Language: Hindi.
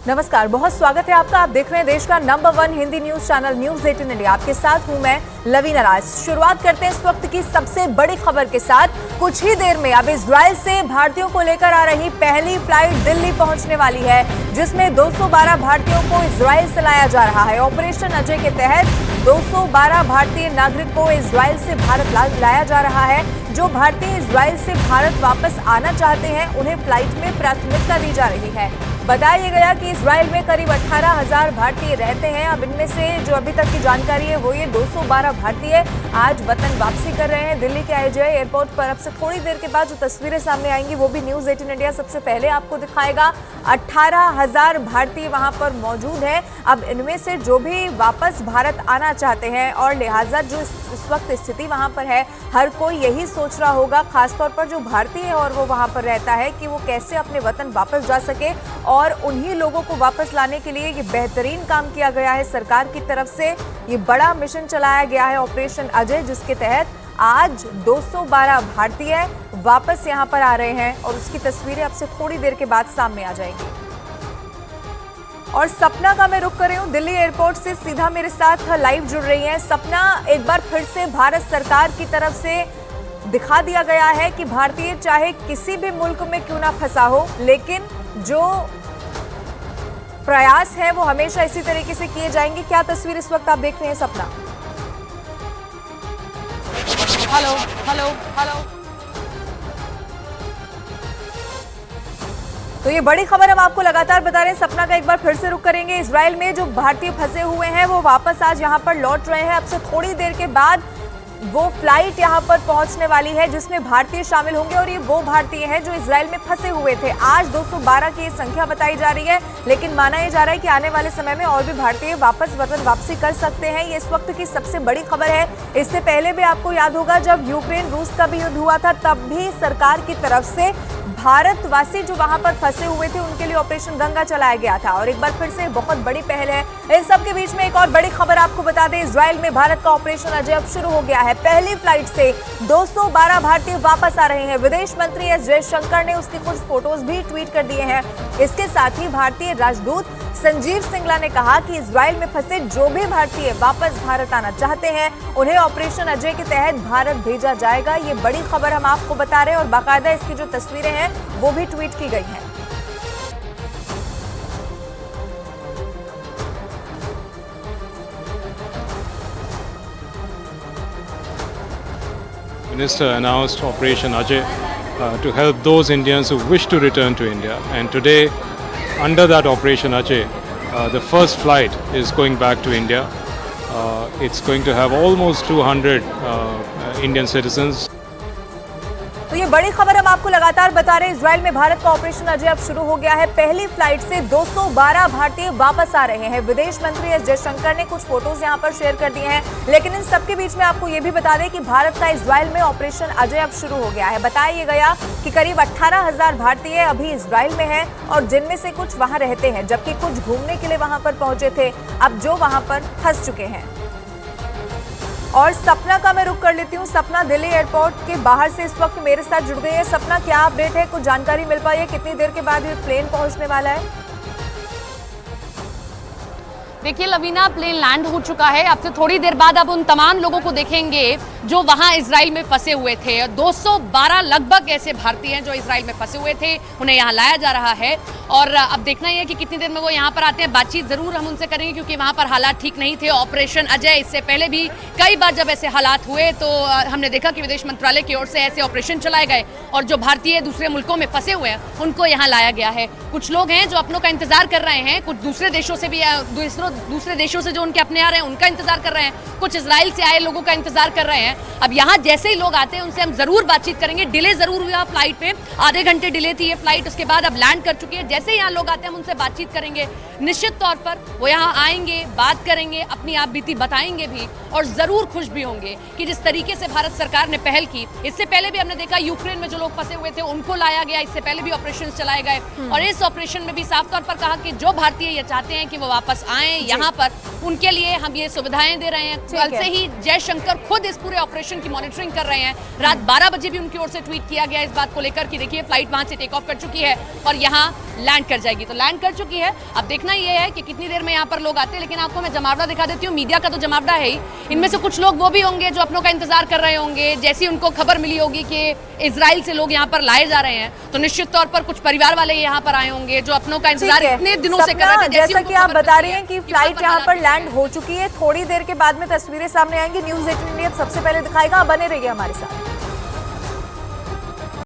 नमस्कार, बहुत स्वागत है आपका। आप देख रहे हैं देश का number 1 Hindi news channel news 18 India. आपके साथ हूं मैं लवीना राज। शुरुआत करते हैं इस वक्त की सबसे बड़ी खबर के साथ। कुछ ही देर में अब इजराइल से भारतीयों को लेकर आ रही पहली फ्लाइट दिल्ली पहुंचने वाली है, जिसमें 212 भारतीयों को इजराइल से लाया जा रहा है। ऑपरेशन अजय के तहत 212 भारतीय नागरिक को इजराइल से भारत लाया जा रहा है। जो भारतीय इजराइल से भारत वापस आना चाहते हैं, उन्हें फ्लाइट में प्राथमिकता दी जा रही है। बताया गया कि इजराइल में करीब 18,000 भारतीय रहते हैं। अब इनमें से जो अभी तक की जानकारी है वो ये 212 भारतीय आज वतन वापसी कर रहे हैं। दिल्ली के अजय एयरपोर्ट पर अब से थोड़ी देर के बाद जो तस्वीरें सामने आएंगी वो भी न्यूज 18 इंडिया सबसे पहले आपको दिखाएगा। 18,000 भारतीय वहां पर मौजूद हैं। अब इनमें से जो भी वापस भारत आना चाहते हैं और लिहाजा जो इस वक्त स्थिति वहां पर है, हर कोई यही सोच रहा होगा, खासतौर पर जो भारतीय है और वो वहां पर रहता है, कि वो कैसे अपने वतन वापस जा सके। और उन्हीं लोगों को वापस लाने के लिए ये बेहतरीन काम किया गया है सरकार की तरफ से। ये बड़ा मिशन चलाया गया है ऑपरेशन अजय, जिसके तहत आज 212 भारतीय वापस यहां पर आ रहे हैं और उसकी तस्वीरें अब से थोड़ी देर के बाद सामने आ जाएंगी। और सपना का मैं रुख कर रही हूं, दिल्ली एयरपोर्ट से सीधा मेरे साथ लाइव जुड़ रही हैं। सपना, एक बार फिर से भारत सरकार की तरफ से दिखा दिया गया है कि भारतीय चाहे किसी भी मुल्क में क्यों ना फंसा हो, लेकिन जो प्रयास है वो हमेशा इसी तरीके से किए जाएंगे। क्या तस्वीर इस वक्त आप देख रहे हैं सपना? Hello hello hello. तो ये बड़ी खबर हम आपको लगातार बता रहे हैं। सपना का एक बार फिर से रुख करेंगे। इजराइल में जो भारतीय फंसे हुए हैं वो वापस आज यहां पर लौट रहे हैं। अब से थोड़ी देर के बाद वो फ्लाइट यहां पर पहुंचने वाली है जिसमें भारतीय शामिल होंगे और ये वो भारतीय हैं जो इजराइल में फंसे हुए थे। आज 212 की संख्या बताई जा रही है, लेकिन माना यह जा रहा है कि आने वाले समय में और भी भारतीय वतन वापसी कर सकते हैं। ये इस वक्त की सबसे बड़ी खबर है। इससे पहले भी आपको याद होगा, जब यूक्रेन रूस का भी युद्ध हुआ था, तब भी सरकार की तरफ से भारतवासी जो वहां पर फंसे हुए थे उनके लिए ऑपरेशन गंगा चलाया गया था। और एक बार फिर से बहुत बड़ी पहल है। इन सब के बीच में एक और बड़ी खबर आपको बता दें, इजराइल में भारत का ऑपरेशन अजय अब शुरू हो गया है। पहली फ्लाइट से 212 भारतीय वापस आ रहे हैं। विदेश मंत्री एस जयशंकर ने उसकी कुछ फोटोज भी ट्वीट कर दिए हैं। इसके साथ ही भारतीय राजदूत संजीव सिंगला ने कहा कि इजराइल में फंसे जो भी भारतीय वापस भारत आना चाहते हैं, उन्हें ऑपरेशन अजय के तहत भारत भेजा जाएगा। ये बड़ी खबर हम आपको बता रहे हैं और बाकायदा इसकी जो तस्वीरें हैं वो भी ट्वीट की गई हैं। Minister announced Operation Ajay to help those Indians who wish to return to India. And today, under that Operation Ajay, the first flight is going back to India. It's going to have almost 200 Indian citizens. तो ये बड़ी खबर हम आपको लगातार बता रहे हैं। इजराइल में भारत का ऑपरेशन अजय अब शुरू हो गया है। पहली फ्लाइट से 212 भारतीय वापस आ रहे हैं। विदेश मंत्री एस जयशंकर ने कुछ फोटोज यहां पर शेयर कर दिए हैं। लेकिन इन सबके बीच में आपको ये भी बता दें कि भारत का इजराइल में ऑपरेशन अजय अब शुरू हो गया है। बताया गया कि करीब 18,000 भारतीय अभी इजराइल में हैं और जिनमें से कुछ वहां रहते हैं, जबकि कुछ घूमने के लिए वहां पर पहुंचे थे, अब जो वहां पर फंस चुके हैं। और सपना का मैं रुख कर लेती हूँ। सपना दिल्ली एयरपोर्ट के बाहर से इस वक्त मेरे साथ जुड़ गई है। सपना, क्या अपडेट है? कुछ जानकारी मिल पाई है? कितनी देर के बाद ये प्लेन पहुंचने वाला है? देखिए लवीना, प्लेन लैंड हो चुका है। अब से थोड़ी देर बाद अब उन तमाम लोगों को देखेंगे जो वहां इजराइल में फंसे हुए थे। 212 लगभग ऐसे भारतीय हैं जो इजराइल में फंसे हुए थे, उन्हें यहाँ लाया जा रहा है। और अब देखना ही है कि कितनी देर में वो यहाँ पर आते हैं। बातचीत जरूर हम उनसे करेंगे क्योंकि वहाँ पर हालात ठीक नहीं थे। ऑपरेशन अजय, इससे पहले भी कई बार जब ऐसे हालात हुए तो हमने देखा कि विदेश मंत्रालय की ओर से ऐसे ऑपरेशन चलाए गए और जो भारतीय दूसरे मुल्कों में फंसे हुए हैं उनको यहाँ लाया गया है। कुछ लोग हैं जो अपनों का इंतजार कर रहे हैं, कुछ दूसरे देशों से भी, दूसरे देशों से जो उनके अपने आ रहे हैं उनका इंतजार कर रहे हैं, कुछ इजराइल से आए लोगों का इंतजार कर रहे हैं। अब यहाँ जैसे ही लोग आते हैं उनसे हम जरूर बातचीत करेंगे। डिले जरूर हुआ फ्लाइट पे, आधे घंटे डिले थी ये फ्लाइट, उसके बाद अब लैंड कर चुकी है। जैसे ही यहाँ लोग आते हैं हम उनसे बातचीत करेंगे। निश्चित तौर पर वो यहाँ आएंगे, बात करेंगे, अपनी आप बीती बताएंगे भी और जरूर खुश भी होंगे कि जिस तरीके से भारत सरकार ने पहल की। इससे पहले भी हमने देखा यूक्रेन में जो लोग फंसे हुए थे उनको लाया गया, इससे पहले भी ऑपरेशन चलाए गए और इस ऑपरेशन में भी साफ तौर पर कहा कि जो भारतीय ये चाहते हैं कि वो वापस आए यहाँ पर, उनके लिए हम ये सुविधाएं दे रहे हैं। कल से ही जयशंकर खुद इस पूरे ऑपरेशन की मॉनिटरिंग कर रहे हैं। रात 12 बजे भी उनकी ओर से ट्वीट किया गया इस बात को लेकर कि देखिए फ्लाइट वहां से टेक ऑफ कर चुकी है और यहाँ लैंड कर जाएगी। तो लैंड कर चुकी है, अब देखना ये है कि कितनी देर में यहाँ पर लोग आते हैं। लेकिन आपको मैं जमावड़ा दिखा देती हूँ, मीडिया का तो जमावड़ा है ही। इनमें से कुछ लोग वो भी होंगे जो अपनों का इंतजार कर रहे होंगे। जैसी उनको खबर मिली होगी कि इजराइल से लोग यहाँ पर लाए जा रहे हैं तो निश्चित तौर पर कुछ परिवार वाले यहाँ पर आए होंगे जो अपनों का इंतजार इतने दिनों से कर रहे थे। जैसा कि आप बता रहे हैं कि फ्लाइट यहाँ पर लैंड हो चुकी है, थोड़ी देर के बाद में तस्वीरें सामने आएंगी। न्यूज़ 18 इंडिया सबसे पहले दिखाएगा, बने रहिए हमारे साथ।